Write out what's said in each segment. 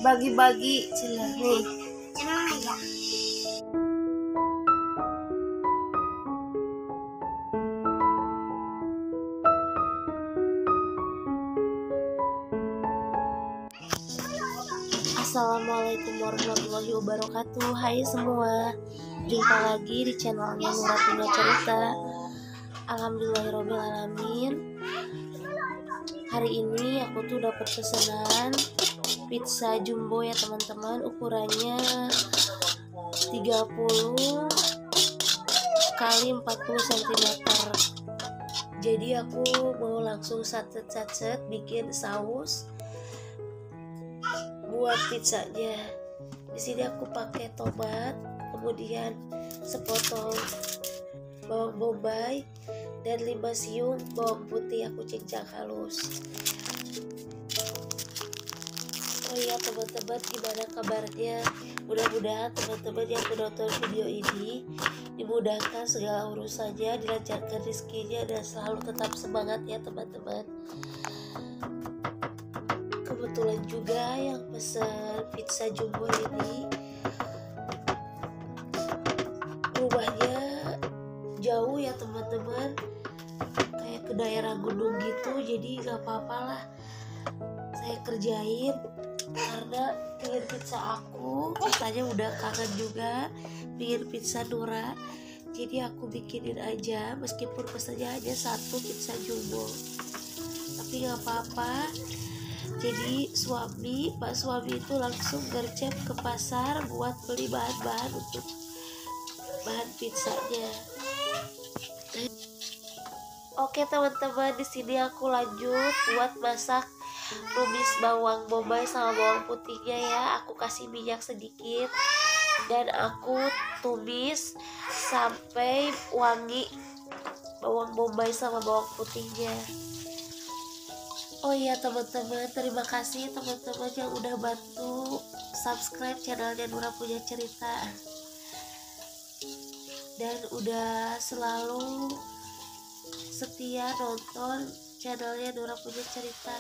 bagi-bagi cila nih. Assalamualaikum warahmatullahi wabarakatuh. Hai semua, jumpa lagi di channelnya Nura Punya Cerita. Alhamdulillahirobbilalamin. Hari ini aku tuh dapat pesanan pizza jumbo ya teman-teman, ukurannya 30 kali 40 cm. Jadi aku mau langsung sacet-sacet bikin saus buat pizzanya. Di sini aku pakai tomat, kemudian sepotong bawang bombay dan 5 siung bawang putih aku cincang halus. Oh iya teman-teman, gimana kabarnya? Mudah-mudahan teman-teman yang menonton video ini dimudahkan segala urusannya, dilancarkan rezekinya, dan selalu tetap semangat ya teman-teman. Kebetulan juga yang pesan pizza jumbo ini rumahnya jauh ya teman-teman, kayak ke daerah gunung gitu, jadi gak apa-apa lah saya kerjain karena pengen pizza aku, katanya udah kangen juga pengen pizza Nura, jadi aku bikinin aja meskipun pesannya hanya 1 pizza jumbo, tapi gak apa-apa. Jadi Pak suami itu langsung gercep ke pasar buat beli bahan-bahan untuk bahan pizzanya. Oke teman-teman, di sini aku lanjut buat masak tumis bawang bombay sama bawang putihnya ya. Aku kasih minyak sedikit dan aku tumis sampai wangi bawang bombay sama bawang putihnya. Oh iya teman-teman, terima kasih teman-teman yang udah bantu subscribe channelnya Nura Punya Cerita dan udah selalu setia nonton channelnya Nura Punya Cerita.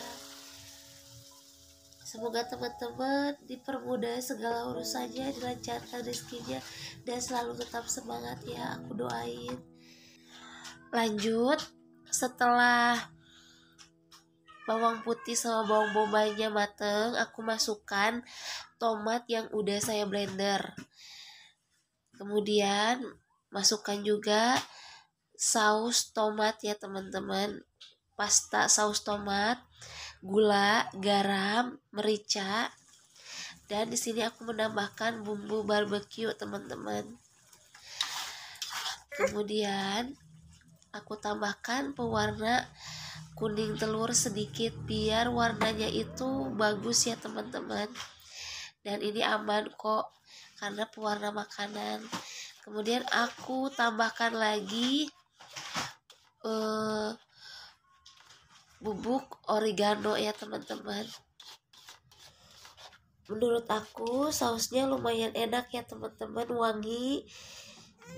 Semoga teman-teman dipermudah segala urusannya, dilancarkan rezekinya, dan selalu tetap semangat ya, aku doain. Lanjut, setelah bawang putih sama bawang bombaynya mateng, aku masukkan tomat yang udah saya blender. Kemudian masukkan juga saus tomat ya teman-teman, pasta saus tomat, gula, garam, merica, dan di sini aku menambahkan bumbu barbecue teman-teman. Kemudian aku tambahkan pewarna kuning telur sedikit biar warnanya itu bagus ya teman-teman, dan ini aman kok karena pewarna makanan. Kemudian aku tambahkan lagi bubuk oregano ya teman-teman. Menurut aku sausnya lumayan enak ya teman-teman, wangi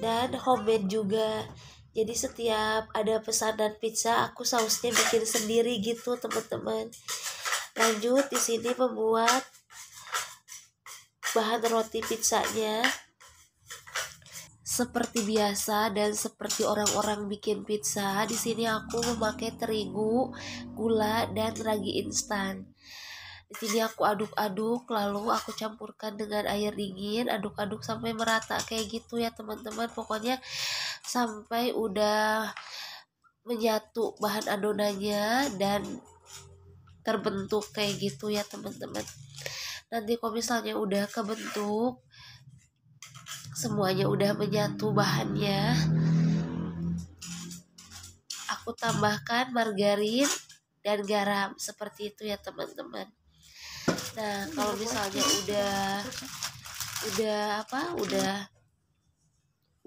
dan homemade juga. Jadi setiap ada pesanan pizza aku sausnya bikin sendiri gitu teman-teman. Lanjut di sini membuat bahan roti pizzanya. Seperti biasa dan seperti orang-orang bikin pizza, di sini aku memakai terigu, gula, dan ragi instan. Di sini aku aduk-aduk, lalu aku campurkan dengan air dingin, aduk-aduk sampai merata kayak gitu ya teman-teman. Pokoknya sampai udah menyatu bahan adonannya dan terbentuk kayak gitu ya teman-teman. Nanti kalau misalnya udah kebentuk, semuanya udah menyatu bahannya, aku tambahkan margarin dan garam seperti itu ya teman-teman. Nah kalau misalnya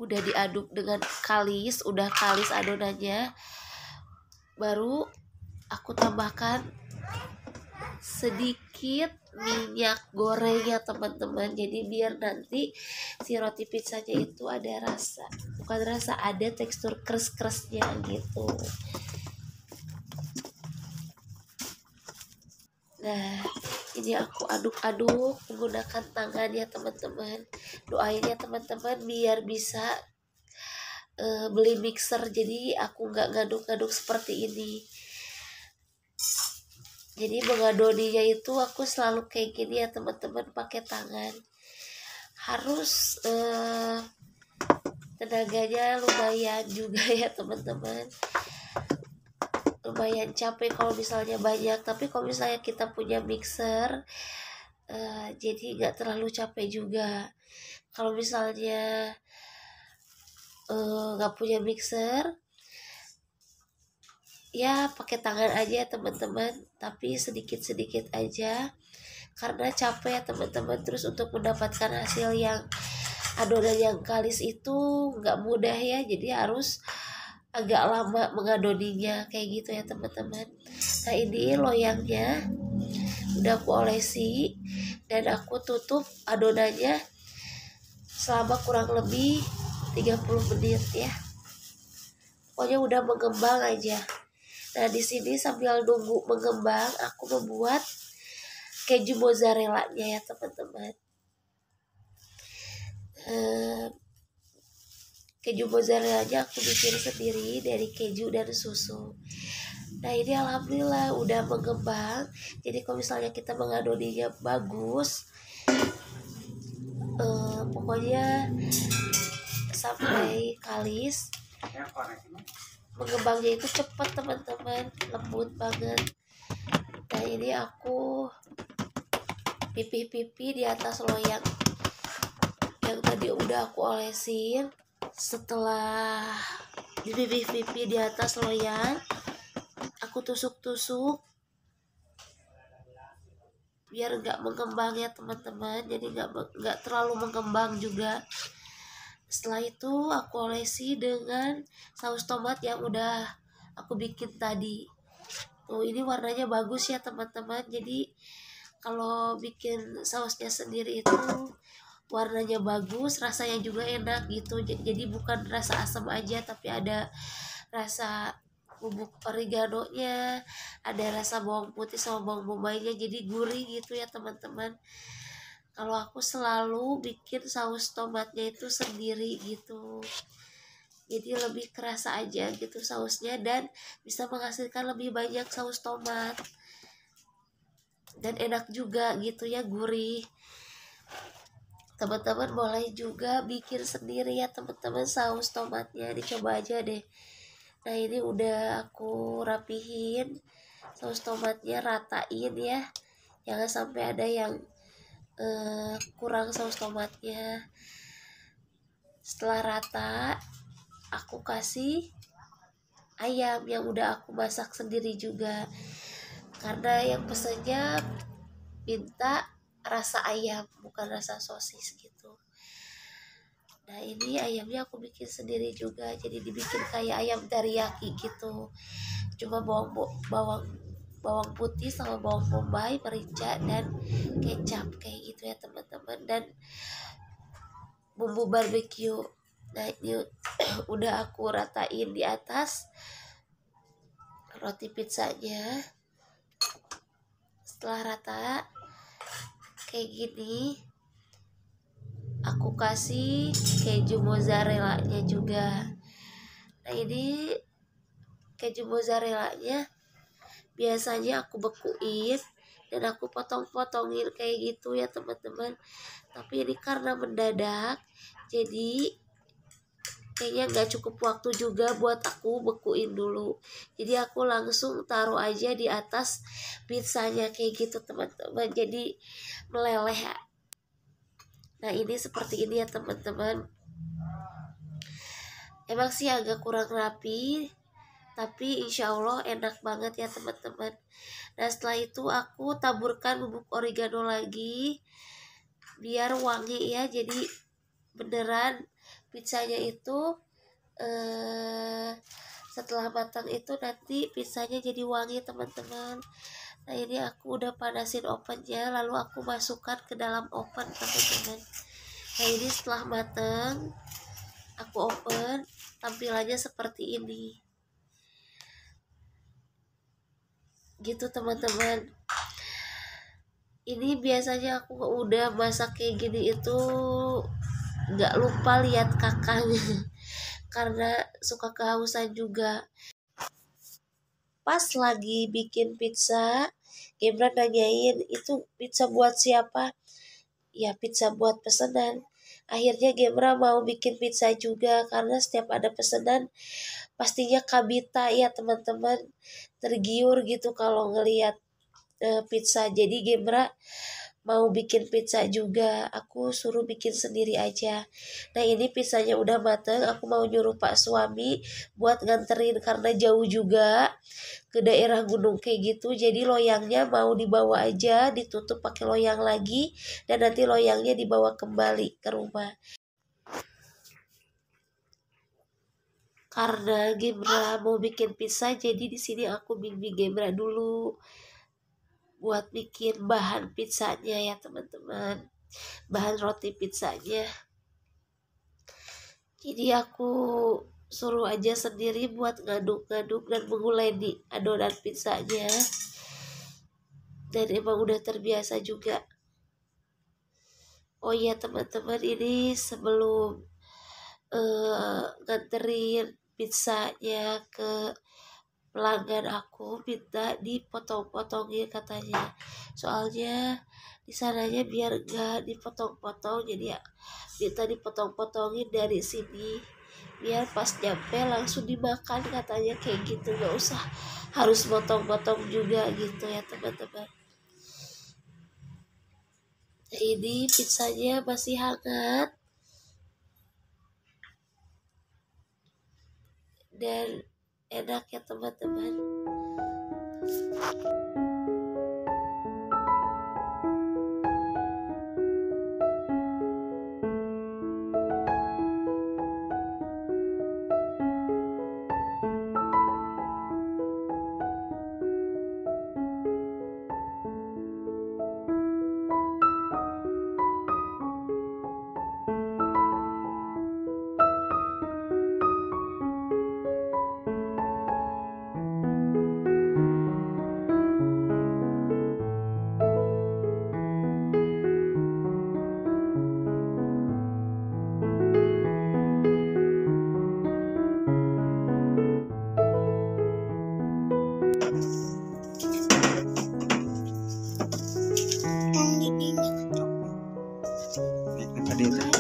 udah diaduk dengan kalis, udah kalis adonannya, baru aku tambahkan sedikit minyak goreng ya teman-teman. Jadi biar nanti si roti pizzanya itu ada ada tekstur kres-kresnya gitu. Nah Ini aku aduk-aduk menggunakan tangan ya teman-teman. Doain ya teman-teman biar bisa beli mixer, jadi aku nggak ngaduk-ngaduk seperti ini. Jadi mengadoninya itu aku selalu kayak gini ya teman-teman, pakai tangan. Harus tenaganya lumayan juga ya teman-teman, lumayan capek kalau misalnya banyak. Tapi kalau misalnya kita punya mixer, jadi nggak terlalu capek juga. Kalau misalnya nggak punya mixer, ya pakai tangan aja ya teman-teman, tapi sedikit-sedikit aja karena capek ya teman-teman. Terus untuk mendapatkan hasil yang adonan yang kalis itu nggak mudah ya, jadi harus agak lama mengadoninya kayak gitu ya teman-teman. Nah ini loyangnya udah aku olesi dan aku tutup adonannya selama kurang lebih 30 menit ya. Pokoknya udah mengembang aja. Nah di sini sambil nunggu mengembang, aku membuat keju mozzarella-nya ya teman-teman. Keju mozzarella-nya aku bikin sendiri dari keju dan susu. Nah ini alhamdulillah udah mengembang. Jadi kalau misalnya kita mengadoninya bagus, pokoknya sampai kalis, mengembangnya itu cepat teman-teman, lembut banget. Nah ini aku pipih-pipih di atas loyang yang tadi udah aku olesin. Setelah dipipih-pipih di atas loyang, aku tusuk-tusuk biar nggak mengembang ya teman-teman, jadi nggak terlalu mengembang juga. Setelah itu aku olesi dengan saus tomat yang udah aku bikin tadi. Tuh ini warnanya bagus ya teman-teman. Jadi kalau bikin sausnya sendiri itu warnanya bagus, rasanya juga enak gitu. Jadi bukan rasa asam aja, tapi ada rasa bubuk oregano-nya, ada rasa bawang putih sama bawang bombaynya, jadi gurih gitu ya teman-teman. Kalau aku selalu bikin saus tomatnya itu sendiri gitu, jadi lebih kerasa aja gitu sausnya dan bisa menghasilkan lebih banyak saus tomat dan enak juga gitu ya, gurih. Teman-teman boleh juga bikin sendiri ya teman-teman saus tomatnya, dicoba aja deh. Nah ini udah aku rapihin saus tomatnya, ratain ya, jangan sampai ada yang kurang saus tomatnya. Setelah rata, aku kasih ayam yang udah aku masak sendiri juga, karena yang pesennya minta rasa ayam bukan rasa sosis gitu. Nah ini ayamnya aku bikin sendiri juga, jadi dibikin kayak ayam teriyaki gitu, cuma bawang putih sama bawang bombay, merica dan kecap kayak gitu ya teman-teman, dan bumbu barbeque. Nah ini udah aku ratain di atas roti pizzanya. Setelah rata kayak gini, aku kasih keju mozzarella-nya juga. Nah ini keju mozzarella-nya biasanya aku bekuin dan aku potong-potongin kayak gitu ya teman-teman. Tapi ini karena mendadak, jadi kayaknya nggak cukup waktu juga buat aku bekuin dulu. Jadi aku langsung taruh aja di atas pizzanya kayak gitu teman-teman, jadi meleleh. Nah ini seperti ini ya teman-teman. Emang sih agak kurang rapi, tapi insya Allah enak banget ya teman-teman. Nah setelah itu aku taburkan bubuk oregano lagi biar wangi ya. Jadi beneran pizzanya itu setelah matang itu nanti pizzanya jadi wangi teman-teman. Nah ini aku udah panasin ovennya, lalu aku masukkan ke dalam oven teman-teman. Nah ini setelah matang aku open, tampilannya seperti ini gitu teman-teman. Ini biasanya aku udah masak kayak gini itu nggak lupa lihat kakaknya karena suka kehausan juga. Pas lagi bikin pizza, Gibran nanyain itu pizza buat siapa? Ya pizza buat pesanan. Akhirnya Gemra mau bikin pizza juga karena setiap ada pesanan pastinya Kabita ya teman-teman tergiur gitu kalau ngelihat pizza. Jadi Gemra mau bikin pizza juga, aku suruh bikin sendiri aja. Nah ini pizzanya udah mateng, aku mau nyuruh Pak suami buat nganterin karena jauh juga ke daerah gunung kayak gitu. Jadi loyangnya mau dibawa aja, ditutup pakai loyang lagi, dan nanti loyangnya dibawa kembali ke rumah. Karena Gemra mau bikin pizza, jadi di sini aku bimbing Gemra dulu buat bikin bahan pizzanya ya teman-teman, bahan roti pizzanya. Jadi aku suruh aja sendiri buat ngaduk-ngaduk dan menguleni adonan pizzanya, dan emang udah terbiasa juga. Oh iya teman-teman, ini sebelum nganterin pizzanya ke pelanggan aku minta dipotong-potongin katanya, soalnya di sananya biar gak dipotong-potong, jadi ya minta dipotong-potongin dari sini biar pas nyampe langsung dimakan katanya kayak gitu, gak usah harus potong-potong juga gitu ya teman-teman. Nah, ini pizzanya masih hangat dan enak ya teman-teman.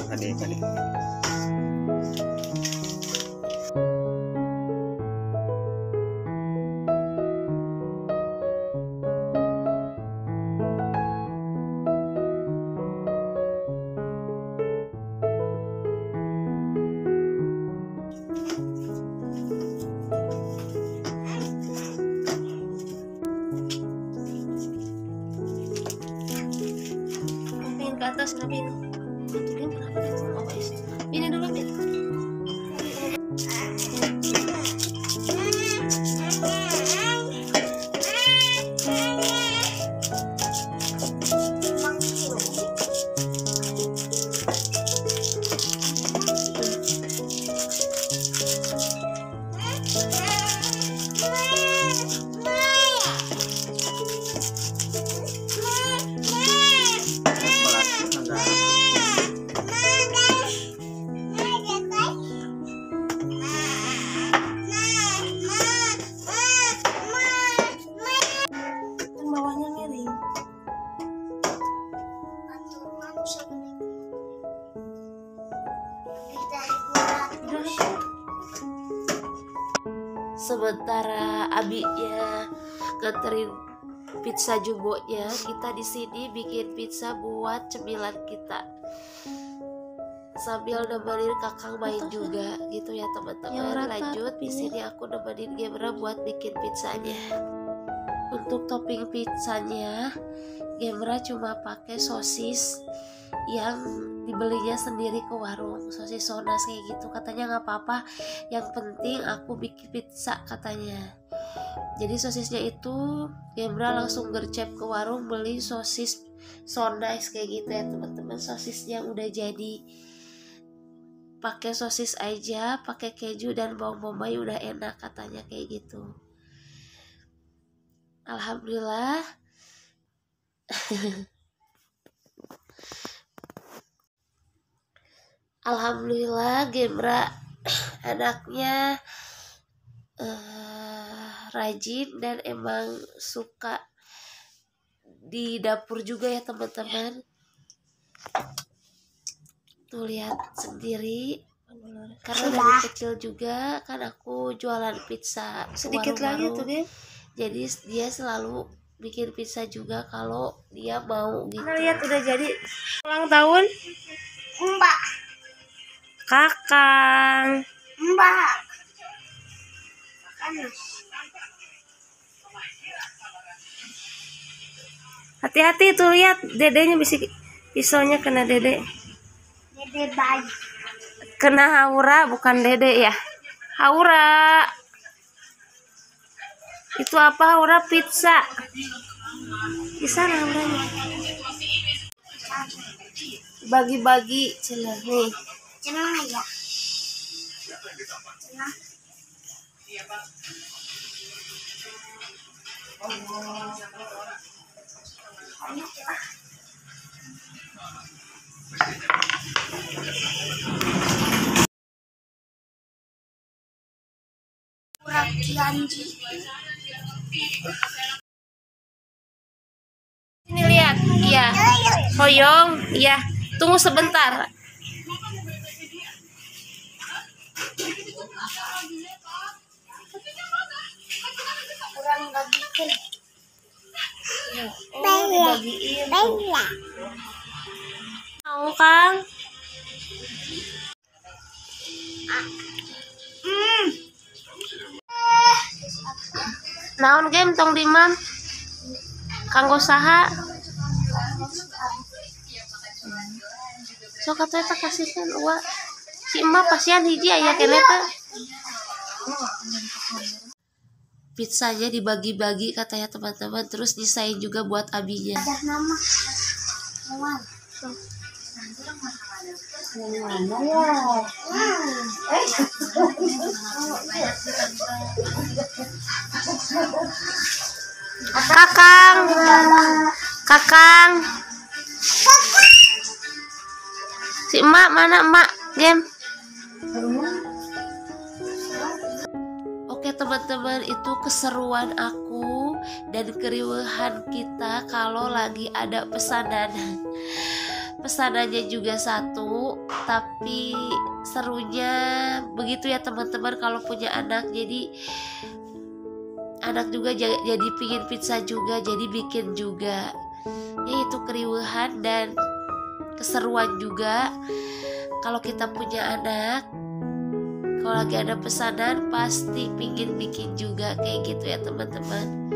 Adik. Mungkin ke atas tapi ini berapa nih? Oh guys, ini dulu nih. Sementara abinya nganterin pizza jumbonya, kita di sini bikin pizza buat cemilan kita sambil nemenin kakang main juga gitu ya teman-teman. Lanjut di sini aku nemenin Gemra buat bikin pizzanya. Untuk topping pizzanya Gemra cuma pakai sosis yang dibelinya sendiri ke warung, sosis Sonas kayak gitu. Katanya nggak apa-apa, yang penting aku bikin pizza katanya. Jadi sosisnya itu Gemra langsung gercep ke warung beli sosis Sonas kayak gitu ya teman-teman. Sosisnya udah jadi, pakai sosis aja, pakai keju dan bawang bombay udah enak katanya kayak gitu. Alhamdulillah Alhamdulillah Gemra anaknya rajin dan emang suka di dapur juga ya teman-teman. Tuh lihat sendiri, karena dari kecil juga kan aku jualan pizza Sedikit lagi tuh dia. jadi dia selalu bikin pizza juga kalau dia mau gitu. Lihat udah jadi. Ulang tahun Mbak. Kakang. Mbak. Hati-hati tuh, lihat dedenya bisa pisaunya kena dede. Dede bayi. Kena Haura bukan dede ya. Haura. Itu apa Haura? Pizza. Di sana Hauranya. Bagi-bagi cenah nih. Cenah ya. Cenah. Janji. Ini lihat, iya. Hoyong, iya. Tunggu sebentar. Kurang bagikan. Dibagiin tuh. Mau Kang? Naon game tong dimam? Kanggo saha? So kata eta kasihkeun uwa. Si emak pasian hiji aya keneh teh. Pizzanya dibagi-bagi katanya teman-teman, terus disain juga buat abinya. Ada nama. Awan. Kakang. Kakang. Si emak mana emak? Game. Oke teman-teman, itu keseruan aku dan keriuhan kita kalau lagi ada pesanan. Pesanannya juga satu, tapi serunya begitu ya teman-teman kalau punya anak. Jadi anak juga jadi pingin pizza juga, jadi bikin juga. Ya itu keriuhan dan keseruan juga kalau kita punya anak. Kalau lagi ada pesanan pasti pingin bikin juga kayak gitu ya teman-teman.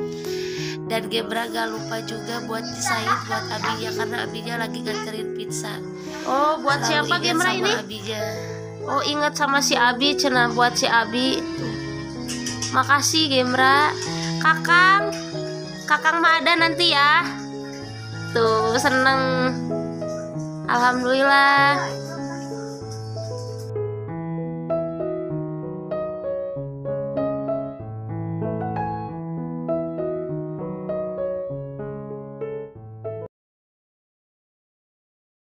Dan Gemra gak lupa juga buat desain buat abinya, karena abinya lagi nganterin pizza. Oh, buat Selalu siapa ingat Gemra sama ini? abinya. Oh, ingat sama si Abi, cenah buat si Abi. Makasih Gemra. Kakang. Kakang mah ada nanti ya. Tuh, seneng. Alhamdulillah.